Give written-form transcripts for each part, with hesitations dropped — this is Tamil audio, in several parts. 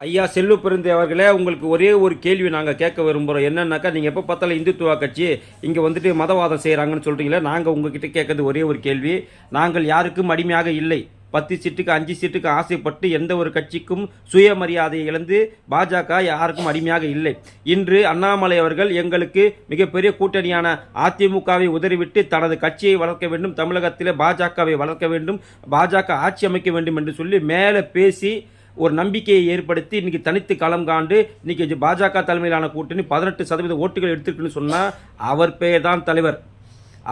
ஐயா செல்வ பெருந்தை அவர்களே, உங்களுக்கு ஒரே ஒரு கேள்வி நாங்கள் கேட்க விரும்புகிறோம். என்னன்னாக்கா, நீங்கள் எப்போ பார்த்தாலும் இந்துத்துவா கட்சி இங்கே வந்துட்டு மதவாதம் செய்கிறாங்கன்னு சொல்கிறீங்களே, நாங்கள் உங்ககிட்ட கேட்கறது ஒரே ஒரு கேள்வி. நாங்கள் யாருக்கும் அடிமையாக இல்லை. 10 சீட்டுக்கு 5 சீட்டுக்கு ஆசைப்பட்டு எந்த ஒரு கட்சிக்கும் சுயமரியாதையை இழந்து பாஜக யாருக்கும் அடிமையாக இல்லை. இன்று அண்ணாமலை அவர்கள் எங்களுக்கு மிகப்பெரிய கூட்டணியான அதிமுகவை உதறிவிட்டு தனது கட்சியை வளர்க்க வேண்டும், தமிழகத்தில் பாஜகவை வளர்க்க வேண்டும், பாஜக ஆட்சி அமைக்க வேண்டும் என்று சொல்லி மேலே பேசி ஒரு நம்பிக்கையை ஏற்படுத்தி இன்னைக்கு தனித்து களம் காண்டு இன்னைக்கு பாஜக தலைமையிலான கூட்டணி 18% ஓட்டுகள் எடுத்துருக்குன்னு சொன்னால் அவர் பெயர் தான் தலைவர்.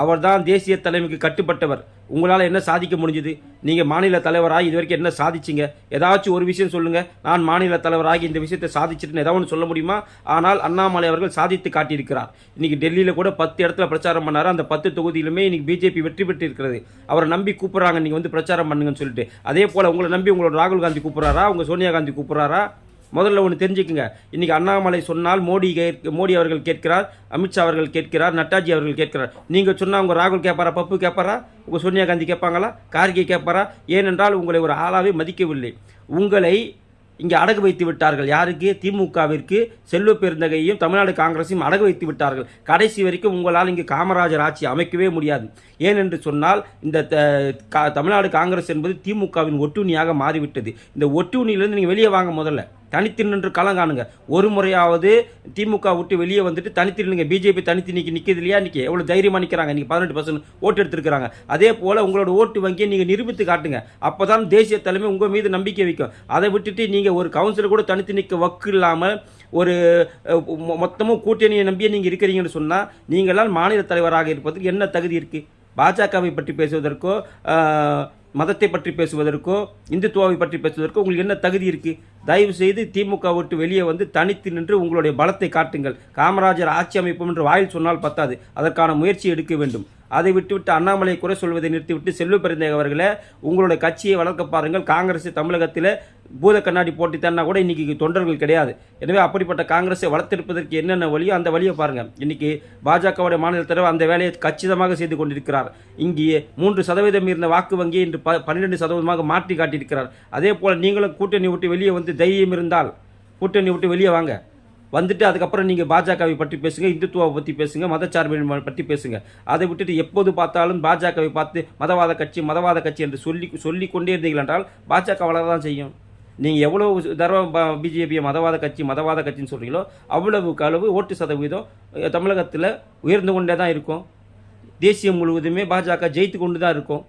அவர் தான் தேசிய தலைமைக்கு கட்டுப்பட்டவர். உங்களால் என்ன சாதிக்க முடிஞ்சுது? நீங்கள் மாநில தலைவராகி இது வரைக்கும் என்ன சாதிச்சிங்க? ஏதாச்சும் ஒரு விஷயம் சொல்லுங்கள். நான் மாநில தலைவராகி இந்த விஷயத்தை சாதிச்சிட்டுன்னு ஏதாவது ஒன்று சொல்ல முடியுமா? ஆனால் அண்ணாமலை அவர்கள் சாதித்து காட்டியிருக்கிறார். இன்றைக்கி டெல்லியில் கூட 10 இடத்துல பிரச்சாரம் பண்ணார். அந்த 10 தொகுதியிலுமே இன்றைக்கி பிஜேபி வெற்றி பெற்று இருக்கிறது. அவரை நம்பி கூப்பிட்றாங்க, நீங்கள் வந்து பிரச்சாரம் பண்ணுங்கன்னு சொல்லிட்டு. அதே போல் உங்களை நம்பி உங்களோட ராகுல் காந்தி கூப்பிட்றாரா, உங்கள் சோனியா காந்தி கூப்பிட்றாரா? முதல்ல ஒன்று தெரிஞ்சுக்குங்க. இன்றைக்கி அண்ணாமலை சொன்னால் மோடி அவர்கள் கேட்கிறார், அமித்ஷா அவர்கள் கேட்கிறார், நட்டாஜி அவர்கள் கேட்கிறார். நீங்கள் சொன்னால் உங்கள் ராகுல் கேட்பாரா, பப்பு கேட்பாரா, உங்கள் சோனியா காந்தி கேட்பாங்களா, கார்கே கேட்பாரா? ஏனென்றால் உங்களை ஒரு ஆளாவே மதிக்கவில்லை. உங்களை இங்கே அடகு வைத்து விட்டார்கள். யாருக்கு? திமுகவிற்கு செல்வ பெருந்தகையும் தமிழ்நாடு காங்கிரஸையும் அடகு வைத்து விட்டார்கள். கடைசி வரைக்கும் உங்களால் இங்கே காமராஜர் ஆட்சி அமைக்கவே முடியாது. ஏனென்று சொன்னால் இந்த தமிழ்நாடு காங்கிரஸ் என்பது திமுகவின் ஒட்டுணியாக மாறிவிட்டது. இந்த ஒட்டுணியிலிருந்து நீங்கள் வெளியே வாங்க. முதல்ல தனித்து நின்று களம் காணுங்க. ஒரு முறையாவது திமுக விட்டு வெளியே வந்துட்டு தனித்து நிற்க. பிஜேபி தனித்து நிற்கிறது இல்லையா? இன்னைக்கு எவ்வளோ தைரியமாக நிற்கிறாங்க. இன்னைக்கு 18% ஓட்டு எடுத்திருக்கிறாங்க. அதே போல் உங்களோட ஓட்டு வங்கியை நீங்கள் நிரூபித்து காட்டுங்க. அப்போ தான் தேசிய தலைமை உங்கள் மீது நம்பிக்கை வைக்கும். அதை விட்டுட்டு நீங்கள் ஒரு கவுன்சிலர் கூட தனித்து நிற்க வக்கு இல்லாமல் ஒரு மொத்தமும் கூட்டணியை நம்பியே நீங்கள் இருக்கிறீங்கன்னு சொன்னால் நீங்களால் மாநில தலைவராக இருப்பதற்கு என்ன தகுதி இருக்குது? பாஜகவை பற்றி பேசுவதற்கோ மதத்தை பற்றி பேசுவதற்கோ இந்துத்துவாவை பற்றி பேசுவதற்கோ உங்களுக்கு என்ன தகுதி இருக்குது? தயவு செய்து திமுக விட்டு வெளியே வந்து தனித்து நின்று உங்களுடைய பலத்தை காட்டுங்கள். காமராஜர் ஆட்சி அமைப்போம் என்று வாயில் சொன்னால் பத்தாது, அதற்கான முயற்சி எடுக்க வேண்டும். அதை விட்டுவிட்டு அண்ணாமலை குறை சொல்வதை நிறுத்திவிட்டு செல்வ பெருந்தகை அவர்களே, உங்களுடைய கட்சியை வளர்க்க பாருங்கள். காங்கிரஸ் தமிழகத்தில் பூத கண்ணாடி போட்டி தன்னா கூட இன்றைக்கி தொண்டர்கள் கிடையாது. எனவே அப்படிப்பட்ட காங்கிரஸை வளர்த்தெடுப்பதற்கு என்னென்ன வழியோ அந்த வழியை பாருங்கள். இன்றைக்கி பாஜகவுடைய மாநில தலைவர் அந்த வேலையை கச்சிதமாக செய்து கொண்டிருக்கிறார். இங்கே 3% இருந்த வாக்கு வங்கியை இன்று 12% மாற்றி காட்டியிருக்கிறார். அதே போல் நீங்களும் கூட்டணி விட்டு வெளியே வந்து தைரியம் இருந்தால் கூட்டணி விட்டு வெளியே வாங்க. வந்துட்டு அதுக்கப்புறம் நீங்கள் பாஜகவை பற்றி பேசுங்க, இந்துத்துவாவை பற்றி பேசுங்க, மதச்சார்பை பற்றி பேசுங்க. அதை விட்டுட்டு எப்போது பார்த்தாலும் பாஜகவை பார்த்து மதவாத கட்சி என்று சொல்லி கொண்டே இருந்தீர்கள் என்றால் பாஜக வளர தான் செய்யும். நீங்கள் எவ்வளோ தடவை பிஜேபியை மதவாத கட்சின்னு சொல்கிறீங்களோ அவ்வளவுக்கு அளவு ஓட்டு சதவீதம் தமிழகத்தில் உயர்ந்து கொண்டே தான் இருக்கும். தேசியம் முழுவதுமே பாஜக ஜெயித்து கொண்டு தான் இருக்கும்.